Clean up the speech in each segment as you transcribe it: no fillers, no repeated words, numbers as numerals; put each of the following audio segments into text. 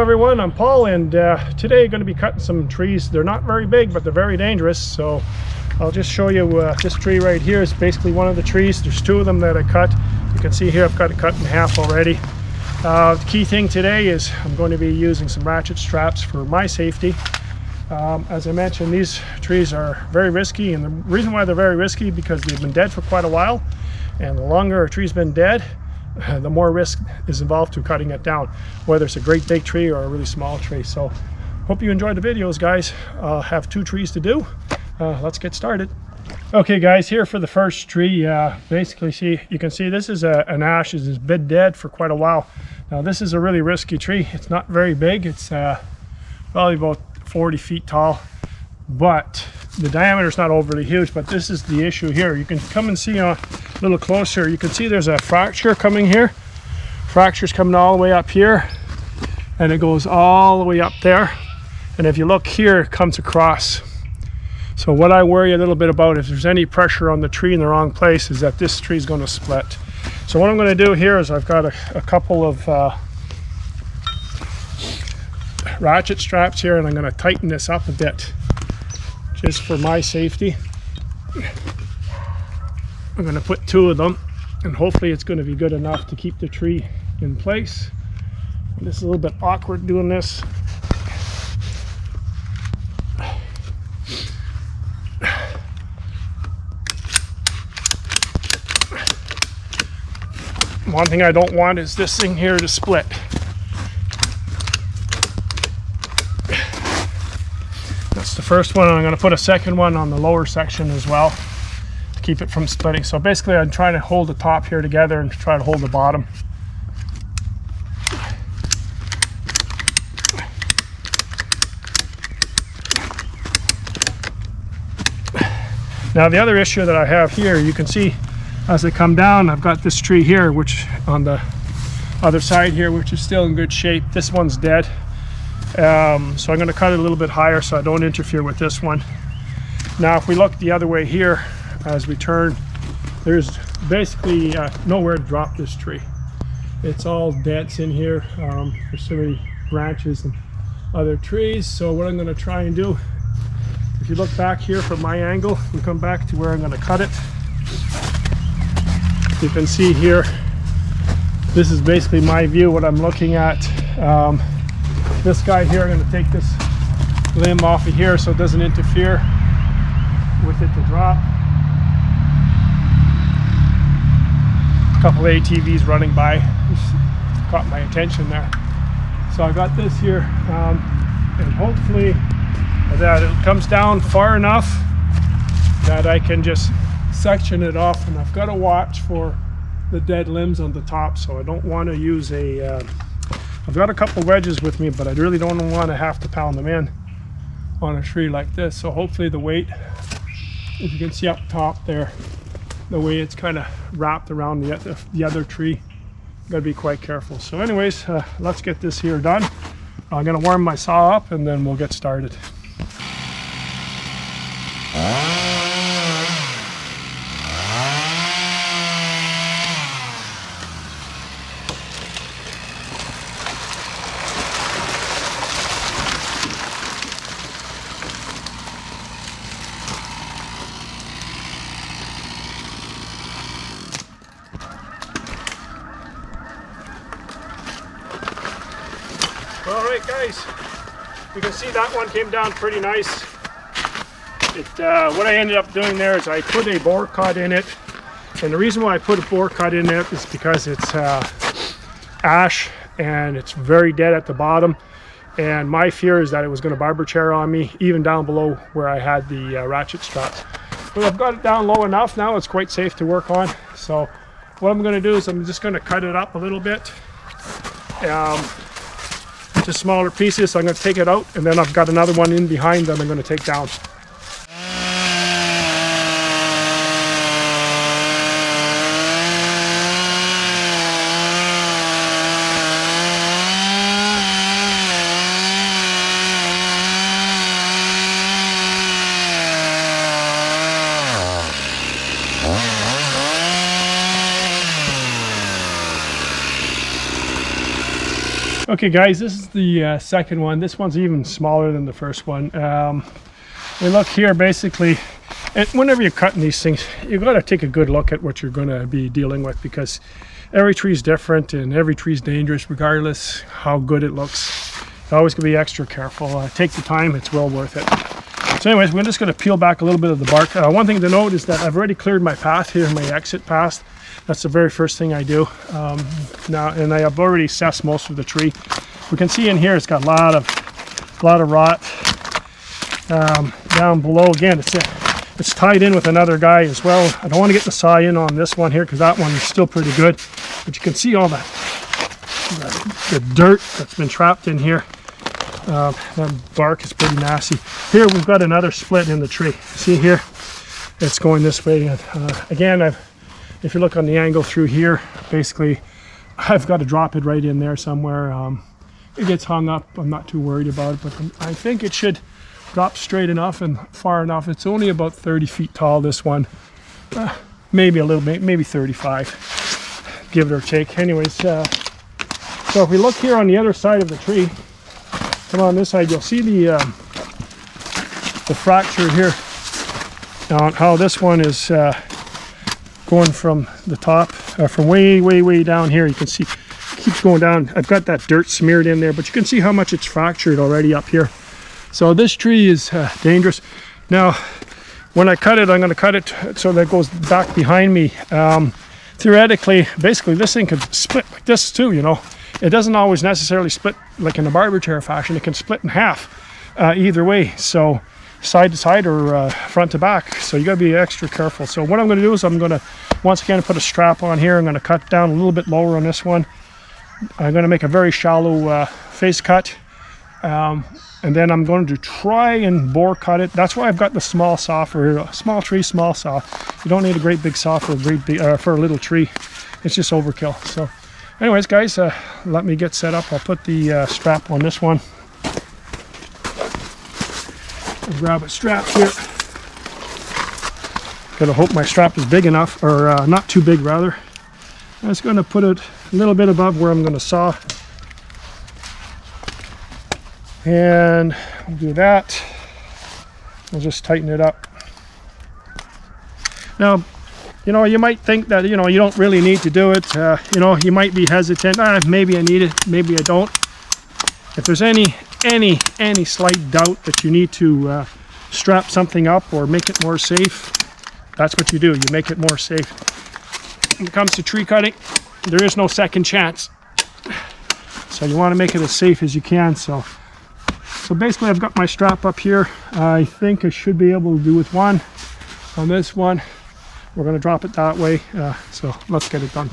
everyone, I'm Paul, and today I'm going to be cutting some trees. They're not very big, but they're very dangerous, so I'll just show you this tree right here is basically one of the trees. There's two of them that I cut. You can see here I've got it cut in half already. The key thing today is I'm going to be using some ratchet straps for my safety. As I mentioned, these trees are very risky, and the reason why they're very risky because they've been dead for quite a while, and the longer a tree's been dead, the more risk is involved to cutting it down, whether it's a great big tree or a really small tree. So hope you enjoyed the videos, guys. I'll have two trees to do. Let's get started. Okay guys, here for the first tree, basically you can see this is an ash. It's been dead for quite a while. Now this is a really risky tree. It's not very big. It's probably about 40 feet tall, but the diameter is not overly huge. But this is the issue here. You can come and see a little closer. You can see there's a fracture coming here. Fracture's coming all the way up here, and it goes all the way up there. And if you look here, it comes across. So what I worry a little bit about, if there's any pressure on the tree in the wrong place, is that this tree is going to split. So what I'm going to do here is I've got a couple of ratchet straps here, and I'm going to tighten this up a bit just for my safety. I'm going to put two of them, and hopefully it's going to be good enough to keep the tree in place. This is a little bit awkward doing this. One thing I don't want is this thing here to split. That's the first one. I'm going to put a second one on the lower section as well to keep it from splitting. So basically I'm trying to hold the top here together and try to hold the bottom. Now the other issue that I have here, you can see as I come down, I've got this tree here, which on the other side here, which is still in good shape. This one's dead. So I'm going to cut it a little bit higher so I don't interfere with this one. Now if we look the other way here, as we turn, there's basically nowhere to drop this tree. It's all dents in here. There's so many branches and other trees. So what I'm going to try and do, if you look back here from my angle, we come back to where I'm going to cut it. You can see here, this is basically my view, what I'm looking at. This guy here, I'm going to take this limb off of here so it doesn't interfere with it to drop. A couple of ATVs running by just caught my attention there. So I got this here, and hopefully that it comes down far enough that I can just section it off. And I've got to watch for the dead limbs on the top, so I don't want to use I've got a couple wedges with me, but I really don't want to have to pound them in on a tree like this. So hopefully the weight, if you can see up top there, the way it's kind of wrapped around the other tree, got to be quite careful. So anyways, let's get this here done. I'm going to warm my saw up and then we'll get started. All right guys, you can see that one came down pretty nice. What I ended up doing there is I put a bore cut in it, and the reason why I put a bore cut in it is because it's ash and it's very dead at the bottom, and my fear is that it was going to barber chair on me even down below where I had the ratchet straps. But I've got it down low enough now, it's quite safe to work on. So what I'm going to do is I'm just going to cut it up a little bit into smaller pieces. So I'm going to take it out, and then I've got another one in behind that I'm going to take down. Okay guys, this is the second one. This one's even smaller than the first one. We look here basically, and whenever you're cutting these things, you got to take a good look at what you're going to be dealing with, because every tree is different and every tree is dangerous regardless how good it looks. You're always going to be extra careful. Take the time, it's well worth it. So anyways, we're just going to peel back a little bit of the bark. One thing to note is that I've already cleared my path here, my exit path. That's the very first thing I do. Now, and I have already assessed most of the tree. We can see in here it's got a lot of rot. Down below, again, it's tied in with another guy as well. I don't want to get the saw in on this one here because that one is still pretty good. But you can see all that the dirt that's been trapped in here. That bark is pretty nasty. Here we've got another split in the tree. See here, it's going this way. Again, if you look on the angle through here, basically I've got to drop it right in there somewhere. It gets hung up. I'm not too worried about it, but I think it should drop straight enough and far enough. It's only about 30 feet tall, this one. Maybe a little bit, maybe 35, give it or take. Anyways, so if we look here on the other side of the tree, come on this side, you'll see the fracture here. Now how this one is going from the top, from way down here. You can see it keeps going down. I've got that dirt smeared in there, but you can see how much it's fractured already up here. So this tree is dangerous. Now, when I cut it, I'm going to cut it so that it goes back behind me. Theoretically, basically, this thing could split like this too, you know. It doesn't always necessarily split like in a barber chair fashion. It can split in half either way. So side to side or front to back. So you got to be extra careful. So what I'm going to do is I'm going to, once again, put a strap on here. I'm going to cut down a little bit lower on this one. I'm going to make a very shallow face cut. And then I'm going to try and bore cut it. That's why I've got the small saw for a small tree, small saw. You don't need a great big saw for a little tree. It's just overkill. So anyways, guys, let me get set up. I'll put the strap on this one. I'll grab a strap here. Gotta hope my strap is big enough, or not too big rather. I'm just gonna put it a little bit above where I'm gonna saw. And we'll do that. We'll just tighten it up. Now, you know, you might think that, you know, you don't really need to do it. You know, you might be hesitant. Maybe I need it, maybe I don't. If there's any slight doubt that you need to strap something up or make it more safe, that's what you do. You make it more safe. When it comes to tree cutting, there is no second chance. So you want to make it as safe as you can. So basically I've got my strap up here. I think I should be able to do with one on this one. We're going to drop it that way. So let's get it done.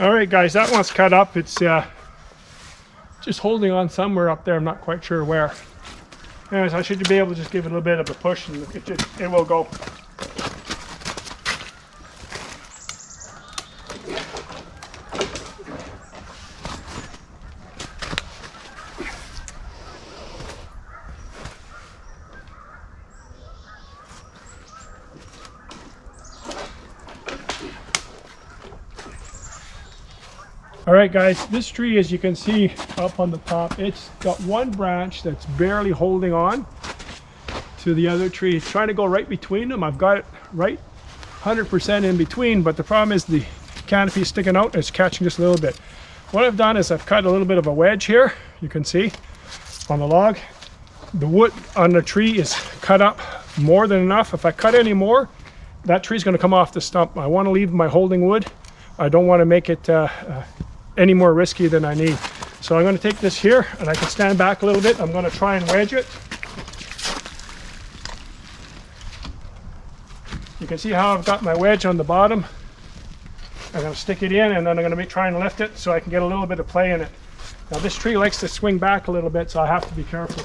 All right, guys, that one's cut up. It's just holding on somewhere up there. I'm not quite sure where. Anyways, I should be able to just give it a little bit of a push, and it will go. All right, guys, this tree, as you can see up on the top, it's got one branch that's barely holding on to the other tree. It's trying to go right between them. I've got it right 100% in between, but the problem is the canopy is sticking out and it's catching just a little bit. What I've done is I've cut a little bit of a wedge here. You can see on the log. The wood on the tree is cut up more than enough. If I cut any more, that tree's going to come off the stump. I want to leave my holding wood. I don't want to make it any more risky than I need. So I'm going to take this here, and I can stand back a little bit. I'm going to try and wedge it. You can see how I've got my wedge on the bottom. I'm going to stick it in, and then I'm going to try and lift it so I can get a little bit of play in it. Now this tree likes to swing back a little bit, so I have to be careful.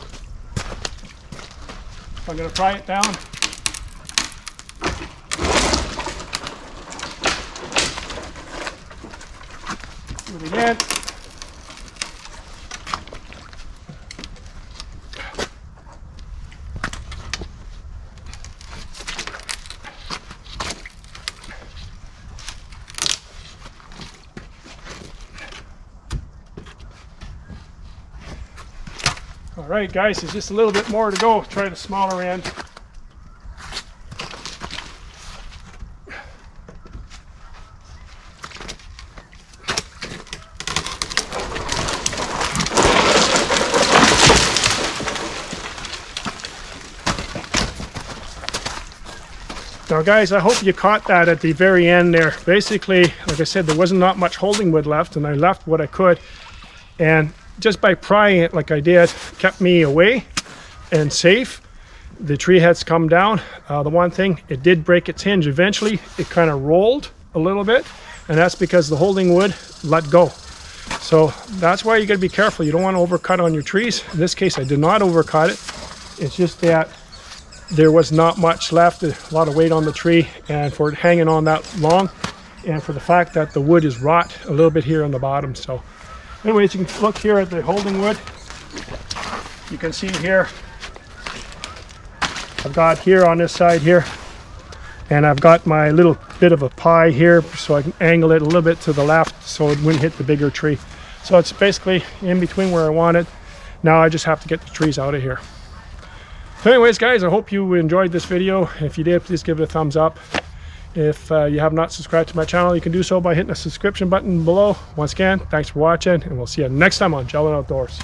So I'm going to pry it down. Do it again. All right, guys, there's just a little bit more to go. Try the smaller end. Now guys, I hope you caught that at the very end there. Basically, like I said, there wasn't not much holding wood left, and I left what I could. And just by prying it like I did, kept me away and safe. The tree has come down. The one thing, it did break its hinge. Eventually, it kind of rolled a little bit, and that's because the holding wood let go. So that's why you got to be careful. You don't want to overcut on your trees. In this case, I did not overcut it. It's just that there was not much left, a lot of weight on the tree, and for it hanging on that long, and for the fact that the wood is rot a little bit here on the bottom. So anyways, you can look here at the holding wood. You can see here, I've got here on this side here, and I've got my little bit of a pie here so I can angle it a little bit to the left so it wouldn't hit the bigger tree. So it's basically in between where I want it. Now I just have to get the trees out of here. So anyways, guys, I hope you enjoyed this video. If you did, please give it a thumbs up. If you have not subscribed to my channel, you can do so by hitting the subscription button below. Once again, thanks for watching, and we'll see you next time on Gentleman Outdoors.